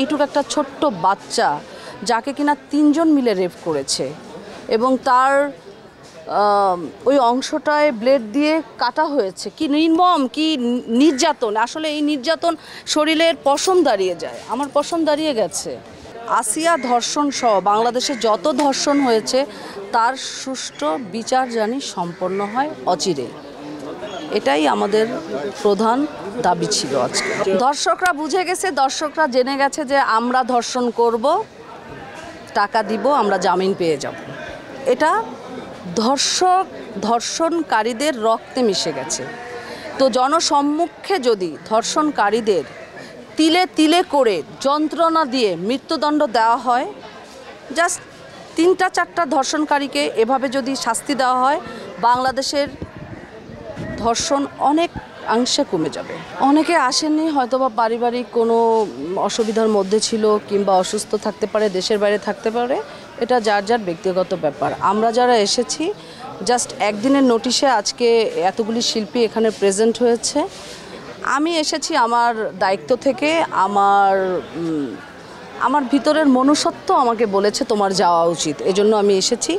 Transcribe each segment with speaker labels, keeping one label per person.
Speaker 1: এইটুকু একটা ছোট্ট বাচ্চা যাকে কিনা 3 জন মিলে রেপ করেছে এবং তার ওই অংশটায় ব্লেড দিয়ে কাটা হয়েছে। কি নির্মম, কি নির্যাতন! আসলে এই নির্যাতন শরীরের পশম দাঁড়িয়ে যায়। আমার পশম দাঁড়িয়ে গেছে। আসিয়া ধর্ষণ সহ বাংলাদেশে যত ধর্ষণ হয়েছে তার সুষ্ঠু বিচার জানি সম্পন্ন হয় অচিরেই। এটাই আমাদের প্রধান দাবি ছিল আজকে। দর্শকরা বুঝে গেছে, দর্শকরা জেনে গেছে যে আমরা ধর্ষণ করব, টাকা দিব, আমরা জামিন পেয়ে যাব। এটা ধর্ষণকারীদের রক্তে মিশে গেছে। তো জনসম্মুখে যদি ধর্ষণকারীদের তিলে তিলে করে যন্ত্রণা দিয়ে মৃত্যুদণ্ড দেওয়া হয়, জাস্ট 3-4টা ধর্ষণকারীকে এভাবে যদি শাস্তি দেওয়া হয়, বাংলাদেশের ধর্ষণ অনেক অংশে কমে যাবে। অনেকে আসেননি, হয়তোবা পারিবারিক কোনো অসুবিধার মধ্যে ছিল কিংবা অসুস্থ থাকতে পারে, দেশের বাইরে থাকতে পারে, এটা যার যার ব্যক্তিগত ব্যাপার। আমরা যারা এসেছি জাস্ট একদিনের নোটিশে আজকে এতগুলি শিল্পী এখানে প্রেজেন্ট হয়েছে। আমি এসেছি আমার দায়িত্ব থেকে, আমার ভিতরের মনুষ্যত্ব আমাকে বলেছে তোমার যাওয়া উচিত, এজন্য আমি এসেছি।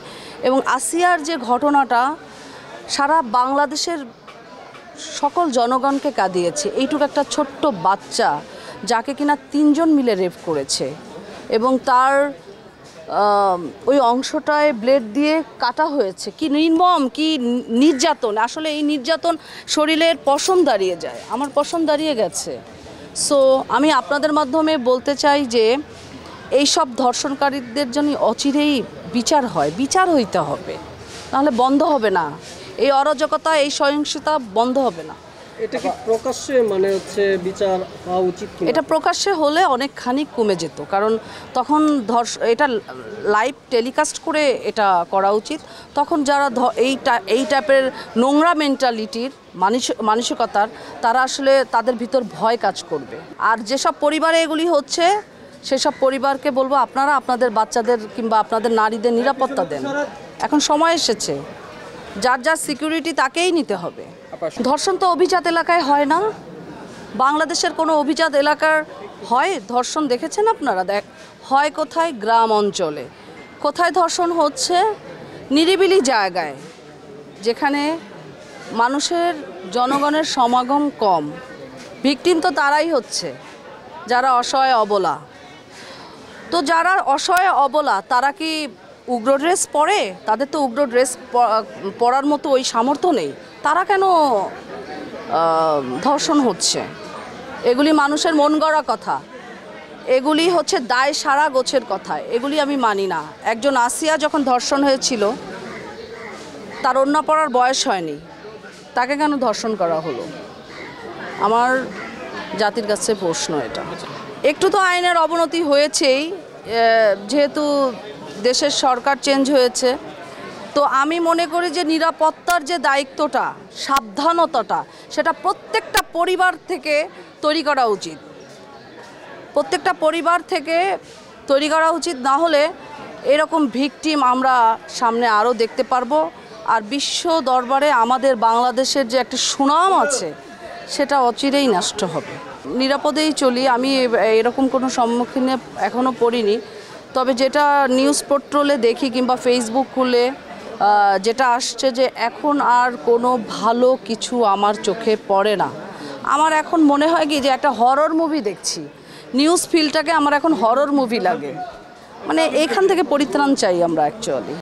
Speaker 1: এবং আসিয়ার যে ঘটনাটা সারা বাংলাদেশের সকল জনগণকে কাঁদিয়েছে। এইটুকু একটা ছোট্ট বাচ্চা যাকে কিনা 3 জন মিলে রেপ করেছে এবং তার ওই অংশটায় ব্লেড দিয়ে কাটা হয়েছে। কি নির্মম, কি নির্যাতন! আসলে এই নির্যাতন শরীরের পশম দাঁড়িয়ে যায়। আমার পশম দাঁড়িয়ে গেছে। সো আমি আপনাদের মাধ্যমে বলতে চাই যে এই সব ধর্ষণকারীদের জন্য অচিরেই বিচার হয়, বিচার হইতে হবে, নাহলে বন্ধ হবে না। এই অরাজকতা, এই সহিংসতা বন্ধ হবে না।
Speaker 2: এটা কি প্রকাশ্যে বিচার হওয়া উচিত?
Speaker 1: এটা প্রকাশ্যে হলে অনেকখানি কমে যেত, কারণ তখন এটা লাইভ টেলিকাস্ট করে এটা করা উচিত। তখন যারা এই টাইপের নোংরা মেন্টালিটির মানসিকতার, তারা আসলে তাদের ভিতর ভয় কাজ করবে। আর যেসব পরিবারে এগুলি হচ্ছে সেসব পরিবারকে বলবো আপনারা আপনাদের বাচ্চাদের কিংবা আপনাদের নারীদের নিরাপত্তা দেন। এখন সময় এসেছে, যার যার সিকিউরিটি তাকেই নিতে হবে। ধর্ষণ তো অভিজাত এলাকায় হয় না। বাংলাদেশের কোনো অভিজাত এলাকার হয় ধর্ষণ দেখেছেন আপনারা? হয় কোথায়? গ্রাম অঞ্চলে। কোথায় ধর্ষণ হচ্ছে? নিরিবিলি জায়গায়, যেখানে মানুষের জনগণের সমাগম কম। ভিকটিম তো তারাই হচ্ছে যারা অসহায় অবলা। তো যারা অসহায় অবলা তারা কি উগ্র ড্রেস পরে? তাদের তো উগ্র ড্রেস পরার মতো ওই সামর্থ্য নেই। তারা কেন ধর্ষণ হচ্ছে? এগুলি মানুষের মন গড়া কথা, এগুলি হচ্ছে দায় সারা গোছের কথা। এগুলি আমি মানি না। একজন আসিয়া যখন ধর্ষণ হয়েছিল, তার ওড়না পরার বয়স হয়নি, তাকে কেন ধর্ষণ করা হলো? আমার জাতির কাছে প্রশ্ন এটা। একটু তো আইনের অবনতি হয়েছেই, যেহেতু দেশের সরকার চেঞ্জ হয়েছে। তো আমি মনে করি যে নিরাপত্তার যে দায়িত্বটা, সাবধানতাটা, সেটা প্রত্যেকটা পরিবার থেকে তৈরি করা উচিত। প্রত্যেকটা পরিবার থেকে তৈরি করা উচিত, না হলে এরকম ভিকটিম আমরা সামনে আরও দেখতে পারবো। আর বিশ্ব দরবারে আমাদের বাংলাদেশের যে একটা সুনাম আছে সেটা অচিরেই নষ্ট হবে। নিরাপদেই চলি, আমি এরকম কোনো সম্মুখীনে এখনও পড়িনি। তবে যেটা নিউজ পোর্টালে দেখি কিংবা ফেসবুক খুলে যেটা আসছে, যে এখন আর কোনো ভালো কিছু আমার চোখে পড়ে না। আমার এখন মনে হয় কি যে একটা হরর মুভি দেখছি। নিউজ ফিল্ডটাকে আমার এখন হরর মুভি লাগে। মানে এখান থেকে পরিত্রাণ চাই আমরা অ্যাকচুয়ালি।